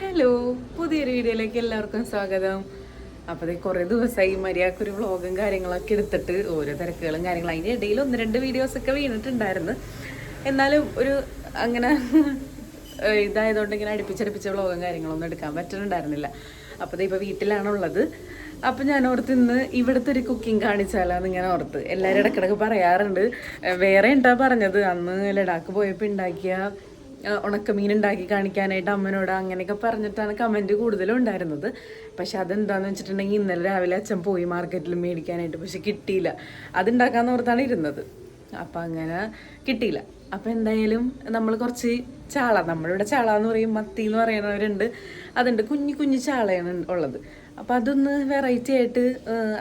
Hello, പുതിയൊരു വീഡിയോയിലേക്ക് എല്ലാവർക്കും സ്വാഗതം. അപ്പോൾ കുറേ ദിവസമായി മര്യാദക്കൊരു വ്ളോഗും കാര്യങ്ങളൊക്കെ എടുത്തിട്ട് ഓരോ തിരക്കുകളും കാര്യങ്ങളും അതിൻ്റെ ഇടയിൽ ഒന്ന് രണ്ട് വീഡിയോസൊക്കെ വീണിട്ടുണ്ടായിരുന്നു. എന്നാലും ഒരു അങ്ങനെ ഇതായതുകൊണ്ട് ഇങ്ങനെ അടുപ്പിച്ചടുപ്പിച്ച വ്ളോഗും കാര്യങ്ങളൊന്നും എടുക്കാൻ പറ്റുന്നുണ്ടായിരുന്നില്ല. അപ്പോൾ ഇപ്പോൾ വീട്ടിലാണുള്ളത്. അപ്പം ഞാൻ ഓർത്ത് ഇന്ന് ഇവിടുത്തെ ഒരു കുക്കിംഗ് കാണിച്ചാലാന്ന് ഇങ്ങനെ ഓർത്ത്. എല്ലാവരും ഇടയ്ക്കിടയ്ക്ക് പറയാറുണ്ട്. വേറെ എന്താ പറഞ്ഞത്, അന്ന് ലഡാക്ക് പോയപ്പോൾ ഉണ്ടാക്കിയ ഉണക്കമീൻ ഉണ്ടാക്കി കാണിക്കാനായിട്ട് അമ്മനോട് അങ്ങനെയൊക്കെ പറഞ്ഞിട്ടാണ് കമൻറ്റ് കൂടുതലും ഉണ്ടായിരുന്നത്. പക്ഷെ അതെന്താണെന്ന് വെച്ചിട്ടുണ്ടെങ്കിൽ ഇന്നലെ രാവിലെ അച്ഛൻ പോയി മാർക്കറ്റിൽ മേടിക്കാനായിട്ട്, പക്ഷെ കിട്ടിയില്ല. അതുണ്ടാക്കാമെന്ന് ഓർത്താണ് ഇരുന്നത്. അപ്പം അങ്ങനെ കിട്ടിയില്ല. അപ്പം എന്തായാലും നമ്മൾ കുറച്ച് ചാള, നമ്മളിവിടെ ചാള എന്ന് പറയും, മത്തി എന്ന് പറയുന്നവരുണ്ട്, അതുണ്ട്, കുഞ്ഞു കുഞ്ഞു ചാളയാണ് ഉള്ളത്. അപ്പം അതൊന്ന് വെറൈറ്റി ആയിട്ട്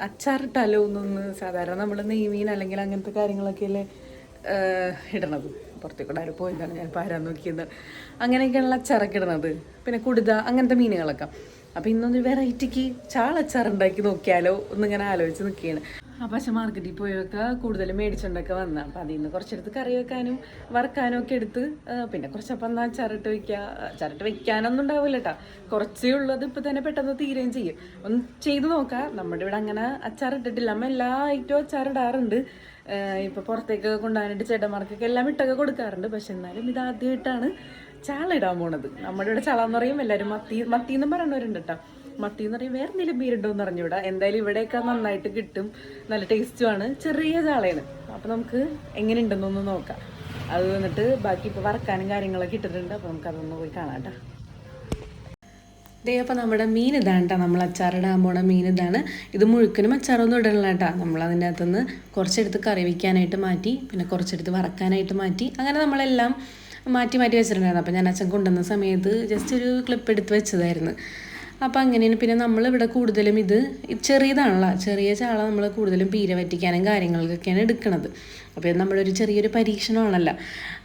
അച്ചാറിട്ടാലോ എന്നൊന്ന്. സാധാരണ നമ്മൾ നെയ്മീൻ അല്ലെങ്കിൽ അങ്ങനത്തെ കാര്യങ്ങളൊക്കെയല്ലേ ഇടണത്. പുറത്തേക്കൂടെ ആരും പോയതാണ്, ഞാൻ പാരാൻ നോക്കിയത്. അങ്ങനെയൊക്കെയാണല്ലോ അച്ചാറൊക്കെ ഇടുന്നത്, പിന്നെ കുടുത അങ്ങനത്തെ മീനുകളൊക്കെ. അപ്പോൾ ഇന്നൊന്ന് വെറൈറ്റിക്ക് ചാളച്ചാറുണ്ടാക്കി നോക്കിയാലോ എന്നിങ്ങനെ ആലോചിച്ച് നിൽക്കുകയാണ്. അപ്പോൾ പക്ഷേ മാർക്കറ്റിൽ പോയൊക്കെ കൂടുതലും മേടിച്ചുകൊണ്ടൊക്കെ വന്നത്. അപ്പോൾ അതിൽ നിന്ന് കുറച്ചെടുത്ത് കറി വെക്കാനും വറുക്കാനും ഒക്കെ എടുത്ത്, പിന്നെ കുറച്ചപ്പം എന്നാൽ അച്ചാറിട്ട് വയ്ക്കുക. അച്ചാറിട്ട് വെക്കാനൊന്നും ഉണ്ടാവില്ല കേട്ടോ, കുറച്ചേ ഉള്ളത്. ഇപ്പോൾ തന്നെ പെട്ടെന്ന് തീരുകയും ചെയ്യും. ഒന്ന് ചെയ്ത് നോക്കാം. നമ്മുടെ ഇവിടെ അങ്ങനെ അച്ചാറിട്ടിട്ടില്ല. അമ്മ എല്ലാ ഐറ്റവും അച്ചാറിടാറുണ്ട്. ഇപ്പോൾ പുറത്തേക്ക് കൊണ്ടുപോകാനായിട്ട് ചേട്ടന്മാർക്കൊക്കെ എല്ലാം ഇട്ടൊക്കെ കൊടുക്കാറുണ്ട്. പക്ഷെ എന്നാലും ഇതാദ്യമായിട്ടാണ് ചാള ഇടാൻ പോണത്. നമ്മുടെ ഇവിടെ ചാള എന്ന് പറയും, എല്ലാവരും മത്തി എന്നും പറയുന്നവരുണ്ട് കേട്ടോ. മത്തി എന്ന് പറയും, വേറെ എന്തെങ്കിലും പേരുണ്ടോ എന്ന് അറിഞ്ഞൂടാ. എന്തായാലും ഇവിടെയൊക്കെ നന്നായിട്ട് കിട്ടും, നല്ല ടേസ്റ്റുമാണ്. ചെറിയ ചാളയാണ്. അപ്പോൾ നമുക്ക് എങ്ങനെ ഉണ്ടെന്നൊന്ന് നോക്കാം. അത് വന്നിട്ട് ബാക്കി ഇപ്പോൾ വറക്കാനും കാര്യങ്ങളൊക്കെ ഇട്ടിട്ടുണ്ട്. അപ്പോൾ നമുക്കതൊന്ന് പോയി കാണാം കേട്ടോ. അപ്പോൾ നമ്മുടെ മീൻ ഇതാണ് കേട്ടോ, നമ്മൾ അച്ചാറിടാൻ പോണ മീൻ ഇതാണ്. ഇത് മുഴുക്കനും അച്ചാറൊന്നും ഇടണില്ല കേട്ടോ. നമ്മൾ അതിൻ്റെ അകത്തുനിന്ന് കുറച്ചെടുത്ത് കറി വയ്ക്കാനായിട്ട് മാറ്റി, പിന്നെ കുറച്ചെടുത്ത് വറക്കാനായിട്ട് മാറ്റി, അങ്ങനെ നമ്മളെല്ലാം മാറ്റി മാറ്റി വെച്ചിട്ടുണ്ടായിരുന്നു. അപ്പോൾ ഞാൻ അച്ഛൻ കൊണ്ടുവന്ന സമയത്ത് ജസ്റ്റ് ഒരു ക്ലിപ്പ് എടുത്ത് വെച്ചതായിരുന്നു. അപ്പോൾ അങ്ങനെയാണ്. പിന്നെ നമ്മളിവിടെ കൂടുതലും ഇത് ചെറിയതാണല്ലോ, ചെറിയ ചാള നമ്മൾ കൂടുതലും പീര വറ്റിക്കാനും കാര്യങ്ങൾക്കൊക്കെയാണ് എടുക്കുന്നത്. അപ്പോൾ ഇത് നമ്മളൊരു ചെറിയൊരു പരീക്ഷണമാണല്ലോ.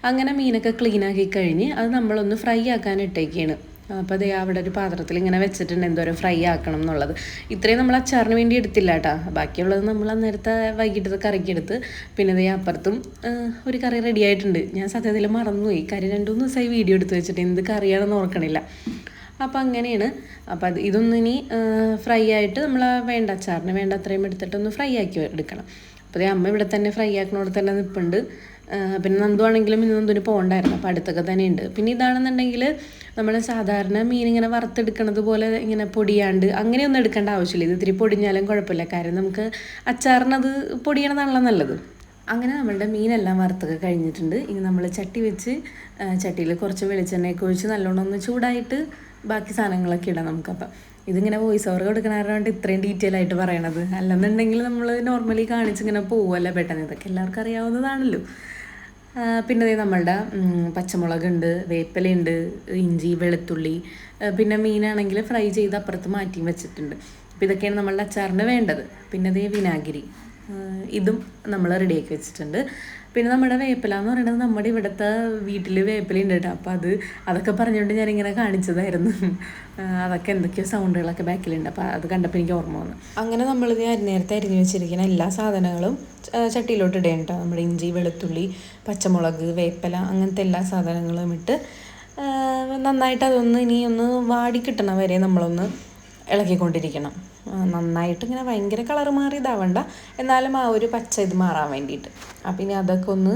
അങ്ങനെ മീനൊക്കെ ക്ലീനാക്കി കഴിഞ്ഞ് അത് നമ്മളൊന്ന് ഫ്രൈ ആക്കാൻ ഇട്ടേക്കാണ്. അപ്പോൾ അതേ അവിടെ ഒരു പാത്രത്തിൽ ഇങ്ങനെ വെച്ചിട്ടുണ്ട് എന്തോരം ഫ്രൈ ആക്കണം എന്നുള്ളത്. ഇത്രയും നമ്മൾ അച്ചാറിന് വേണ്ടി എടുത്തില്ല കേട്ടോ. ബാക്കിയുള്ളത് നമ്മൾ അന്നേരത്തെ വൈകിട്ടത്തെ കറിക്കെടുത്ത്. പിന്നെ അതേ അപ്പുറത്തും ഒരു കറി റെഡി ആയിട്ടുണ്ട്. ഞാൻ സത്യത്തിൽ മറന്നുപോയി, കാര്യം 2-3 ദിവസമായി വീഡിയോ എടുത്ത് വെച്ചിട്ട് എന്ത് കറിയാണെന്ന് ഓർക്കണില്ല. അപ്പോൾ അങ്ങനെയാണ്. അപ്പോൾ ഇതൊന്നിനി ഫ്രൈ ആയിട്ട് നമ്മൾ വേണ്ട അച്ചാറിന് വേണ്ട അത്രയും എടുത്തിട്ടൊന്ന് ഫ്രൈ ആക്കി എടുക്കണം. അപ്പോൾ അമ്മ ഇവിടെ തന്നെ ഫ്രൈ ആക്കണോടെ തന്നെ നിൽപ്പുണ്ട്. പിന്നെ നന്ദു ആണെങ്കിലും ഇന്ന് നന്ദുവിന് പോകണ്ടായിരുന്നു, അപ്പോൾ അടുത്തൊക്കെ തന്നെ ഉണ്ട്. പിന്നെ ഇതാണെന്നുണ്ടെങ്കിൽ നമ്മൾ സാധാരണ മീൻ ഇങ്ങനെ വറുത്തെടുക്കണത് പോലെ ഇങ്ങനെ പൊടിയാണ്ട് അങ്ങനെയൊന്നും എടുക്കേണ്ട ആവശ്യമില്ല. ഇത് ഇത്തിരി പൊടിഞ്ഞാലും കുഴപ്പമില്ല, കാര്യം നമുക്ക് അച്ചാറിനത് പൊടിയണതാണല്ലോ നല്ലത്. അങ്ങനെ നമ്മളുടെ മീനെല്ലാം വറുത്തൊക്കെ കഴിഞ്ഞിട്ടുണ്ട്. ഇനി നമ്മൾ ചട്ടി വെച്ച് ചട്ടിയിൽ കുറച്ച് വെളിച്ചെണ്ണയൊക്കെ ഒഴിച്ച് നല്ലോണം ഒന്ന് ചൂടായിട്ട് ബാക്കി സാധനങ്ങളൊക്കെ ഇടാം നമുക്കപ്പം. ഇതിങ്ങനെ വോയിസ് ഓവർ കൊടുക്കണാരാണ്ട് ഇത്രയും ഡീറ്റെയിൽ ആയിട്ട് പറയണത്. അല്ലെന്നുണ്ടെങ്കിൽ നമ്മൾ നോർമലി കാണിച്ചിങ്ങനെ പോവുമല്ലോ പെട്ടെന്ന്. ഇതൊക്കെ എല്ലാവർക്കും അറിയാവുന്നതാണല്ലോ. പിന്നെ നമ്മളുടെ പച്ചമുളകുണ്ട്, വേപ്പിലയുണ്ട്, ഇഞ്ചി, വെളുത്തുള്ളി, പിന്നെ മീനാണെങ്കിൽ ഫ്രൈ ചെയ്ത് അപ്പുറത്ത് മാറ്റിയും വെച്ചിട്ടുണ്ട്. അപ്പോൾ ഇതൊക്കെയാണ് നമ്മളുടെ അച്ചാറിന് വേണ്ടത്. പിന്നെ വിനാഗിരി, ഇതും നമ്മൾ റെഡിയാക്കി വെച്ചിട്ടുണ്ട്. പിന്നെ നമ്മുടെ വേപ്പില എന്ന് പറയുന്നത് നമ്മുടെ ഇവിടുത്തെ വീട്ടിൽ വേപ്പില ഉണ്ട് കേട്ടോ. അപ്പോൾ അതൊക്കെ പറഞ്ഞുകൊണ്ട് ഞാനിങ്ങനെ കാണിച്ചതായിരുന്നു. അതൊക്കെ എന്തൊക്കെയോ സൗണ്ടുകളൊക്കെ ബാക്കിലുണ്ട്. അപ്പോൾ അത് കണ്ടപ്പോൾ എനിക്ക് ഓർമ്മ വന്നു. അങ്ങനെ നമ്മളിത് നേരത്തെ അരിഞ്ഞ് വെച്ചിരിക്കുന്ന എല്ലാ സാധനങ്ങളും ചട്ടിയിലോട്ട് ഇടേണ്ട കേട്ടോ. നമ്മുടെ ഇഞ്ചി, വെളുത്തുള്ളി, പച്ചമുളക്, വേപ്പില, അങ്ങനത്തെ എല്ലാ സാധനങ്ങളും ഇട്ട് നന്നായിട്ട് അതൊന്ന് ഇനി ഒന്ന് വാടി കിട്ടണ വരെ നമ്മളൊന്ന് ഇളക്കിക്കൊണ്ടിരിക്കണം. നന്നായിട്ട് ഇങ്ങനെ ഭയങ്കര കളർ മാറി ഇതാവണ്ട, എന്നാലും ആ ഒരു പച്ച ഇത് മാറാൻ വേണ്ടിയിട്ട്. അപ്പം ഇനി അതൊക്കെ ഒന്ന്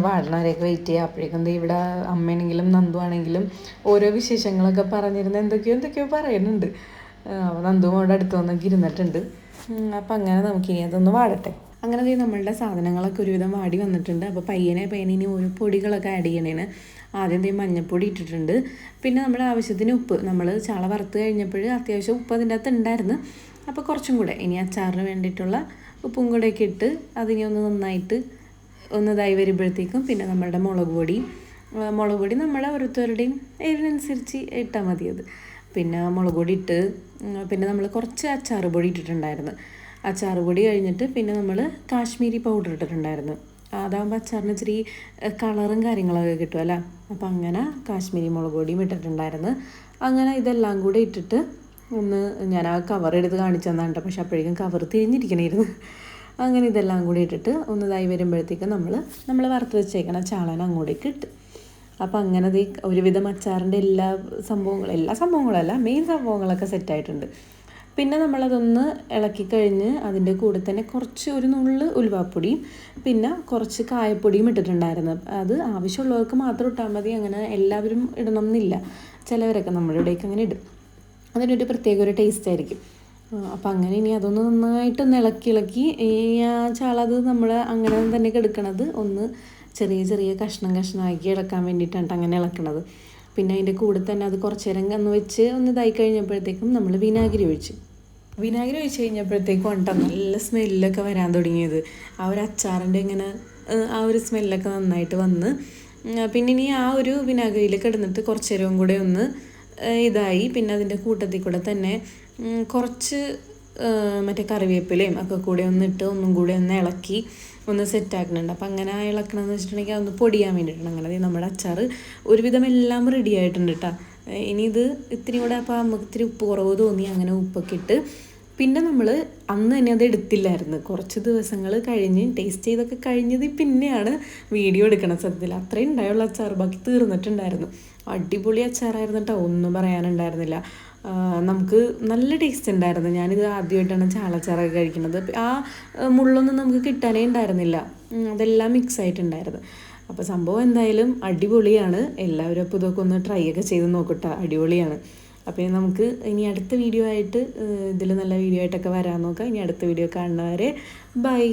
വാടണവരെയൊക്കെ വെയിറ്റ് ചെയ്യുക. അപ്പോഴേക്കും ഇവിടെ അമ്മയാണെങ്കിലും നന്ദു ആണെങ്കിലും ഓരോ വിശേഷങ്ങളൊക്കെ പറഞ്ഞിരുന്ന എന്തൊക്കെയോ പറയുന്നുണ്ട്. അപ്പോൾ നന്ദുവും അവിടെ അടുത്ത് വന്നൊക്കെ ഇരുന്നിട്ടുണ്ട്. അപ്പം അങ്ങനെ നമുക്കിനി അതൊന്ന് വാടട്ടെ. അങ്ങനെ നമ്മളുടെ സാധനങ്ങളൊക്കെ ഒരുവിധം വാടി വന്നിട്ടുണ്ട്. അപ്പോൾ പയ്യനെ ഇനി ഓരോ പൊടികളൊക്കെ ആഡ് ചെയ്യണേന്. ആദ്യം മഞ്ഞൾപ്പൊടി ഇട്ടിട്ടുണ്ട്. പിന്നെ നമ്മുടെ ആവശ്യത്തിന് ഉപ്പ്, നമ്മൾ ചാള വറുത്ത് കഴിഞ്ഞപ്പോൾ അത്യാവശ്യം ഉപ്പ് അതിൻ്റെ അകത്ത് ഉണ്ടായിരുന്നു. അപ്പോൾ കുറച്ചും കൂടെ ഇനി അച്ചാറിന് വേണ്ടിയിട്ടുള്ള ഉപ്പും കൂടെയൊക്കെ ഇട്ട് അതിനെ ഒന്ന് നന്നായിട്ട് ഒന്ന് ഇതായി വരുമ്പോഴത്തേക്കും പിന്നെ നമ്മളുടെ മുളക് പൊടി നമ്മുടെ ഓരോരുത്തരുടെയും എരിവനുസരിച്ച് ഇട്ടാൽ മതി അത്. പിന്നെ മുളക് പൊടി ഇട്ട് പിന്നെ നമ്മൾ കുറച്ച് അച്ചാർ പൊടി ഇട്ടിട്ടുണ്ടായിരുന്നു. അച്ചാർ പൊടി കഴിഞ്ഞിട്ട് പിന്നെ നമ്മൾ കാശ്മീരി പൗഡർ ഇട്ടിട്ടുണ്ടായിരുന്നു. അതാകുമ്പോൾ അച്ചാറിന് ഇച്ചിരി കളറും കാര്യങ്ങളൊക്കെ കിട്ടുമല്ലോ. അപ്പം അങ്ങനെ കാശ്മീരി മുളക് പൊടിയും ഇട്ടിട്ടുണ്ടായിരുന്നു. അങ്ങനെ ഇതെല്ലാം കൂടെ ഇട്ടിട്ട് ഒന്ന് ഞാൻ ആ കവർ എടുത്ത് കാണിച്ചു തന്നാണ് കേട്ടോ. പക്ഷെ അപ്പോഴേക്കും കവർ തിരിഞ്ഞിരിക്കണമായിരുന്നു. അങ്ങനെ ഇതെല്ലാം കൂടി ഇട്ടിട്ട് ഒന്ന് ഇതായി വരുമ്പോഴത്തേക്കും നമ്മൾ വറുത്ത് വെച്ചേക്കണം ചാളൻ അങ്ങോട്ടേക്ക് ഇട്ട് അപ്പോൾ അങ്ങനെ അത് ഒരുവിധം അച്ചാറിൻ്റെ എല്ലാ സംഭവങ്ങളല്ല മെയിൻ സംഭവങ്ങളൊക്കെ സെറ്റായിട്ടുണ്ട്. പിന്നെ നമ്മളതൊന്ന് ഇളക്കി കഴിഞ്ഞ് അതിൻ്റെ കൂടെ തന്നെ കുറച്ച് ഒരു നുള്ള് ഉലുവാപ്പൊടിയും പിന്നെ കുറച്ച് കായപ്പൊടിയും ഇട്ടിട്ടുണ്ടായിരുന്നു. അത് ആവശ്യമുള്ളവർക്ക് മാത്രം ഇട്ടാൽ മതി, അങ്ങനെ എല്ലാവരും ഇടണം എന്നില്ല. ചിലവരൊക്കെ നമ്മുടെ ഇവിടേക്ക് അങ്ങനെ ഇടും. അതിനൊരു പ്രത്യേക ഒരു ടേസ്റ്റ് ആയിരിക്കും. അപ്പം അങ്ങനെ ഇനി അതൊന്ന് നന്നായിട്ടൊന്ന് ഇളക്കി ആ ചാളത് നമ്മൾ അങ്ങനെ തന്നെ എടുക്കണത് ഒന്ന് ചെറിയ കഷ്ണമാക്കി ഇളക്കാൻ വേണ്ടിയിട്ടാണ് അങ്ങനെ ഇളക്കണത്. പിന്നെ അതിൻ്റെ കൂടെ തന്നെ അത് കുറച്ച് നേരം ഒന്ന് വെച്ച് ഒന്ന് ഇതായി കഴിഞ്ഞപ്പോഴത്തേക്കും നമ്മൾ വിനാഗിരി ഒഴിച്ച് കഴിഞ്ഞപ്പോഴത്തേക്കും ഉണ്ടോ നല്ല സ്മെല്ലൊക്കെ വരാൻ തുടങ്ങിയത്. ആ ഒരു അച്ചാറിൻ്റെ ഇങ്ങനെ ആ ഒരു സ്മെല്ലൊക്കെ നന്നായിട്ട് വന്ന് പിന്നെ ഇനി ആ ഒരു വിനാഗിരിയിൽ കിടന്നിട്ട് കുറച്ച് നേരവും കൂടെ ഒന്ന് ഇതായി. പിന്നെ അതിൻ്റെ കൂട്ടത്തിൽ കൂടെ തന്നെ കുറച്ച് മറ്റേ കറിവേപ്പിലയും ഒക്കെ കൂടെ ഒന്നിട്ട് ഒന്നും കൂടെ ഒന്ന് ഇളക്കി ഒന്ന് സെറ്റാക്കുന്നുണ്ട്. അപ്പം അങ്ങനെ ഇളക്കണമെന്ന് വെച്ചിട്ടുണ്ടെങ്കിൽ അതൊന്ന് പൊടിയാൻ വേണ്ടിയിട്ടാണ്. അങ്ങനെ നമ്മുടെ അച്ചാർ ഒരുവിധം എല്ലാം റെഡി ആയിട്ടുണ്ട് കേട്ടോ. ഇനി ഇത് ഇത്തിരി കൂടെ അപ്പോൾ നമുക്ക് ഇത്തിരി ഉപ്പ് കുറവ് തോന്നി, അങ്ങനെ ഉപ്പൊക്കെ ഇട്ട് പിന്നെ നമ്മൾ അന്ന് തന്നെ അത് എടുത്തില്ലായിരുന്നു. കുറച്ച് ദിവസങ്ങൾ കഴിഞ്ഞ് ടേസ്റ്റ് ചെയ്തൊക്കെ കഴിഞ്ഞത് പിന്നെയാണ് വീഡിയോ എടുക്കണം. സത്യത്തിൽ അത്രയും ഉണ്ടായുള്ള അച്ചാർ ബാക്കി തീർന്നിട്ടുണ്ടായിരുന്നു. അടിപൊളി അച്ചാറായിരുന്നു കേട്ടോ, ഒന്നും പറയാനുണ്ടായിരുന്നില്ല. നമുക്ക് നല്ല ടേസ്റ്റ് ഉണ്ടായിരുന്നു. ഞാനിത് ആദ്യമായിട്ടാണ് ചാളച്ചാറൊക്കെ കഴിക്കുന്നത്. ആ മുള്ളൊന്നും നമുക്ക് കിട്ടാനേ ഉണ്ടായിരുന്നില്ല, അതെല്ലാം മിക്സ് ആയിട്ടുണ്ടായിരുന്നു. അപ്പോൾ സംഭവം എന്തായാലും അടിപൊളിയാണ്. എല്ലാവരും അപ്പോൾ ഇതൊക്കെ ഒന്ന് ട്രൈ ഒക്കെ ചെയ്ത് നോക്കട്ടെ, അടിപൊളിയാണ്. അപ്പോൾ നമുക്ക് ഇനി അടുത്ത വീഡിയോ ആയിട്ട് ഇതിൽ നല്ല വീഡിയോ ആയിട്ടൊക്കെ വരാൻ നോക്കാം. ഇനി അടുത്ത വീഡിയോ കാണുന്നവരെ ബൈ.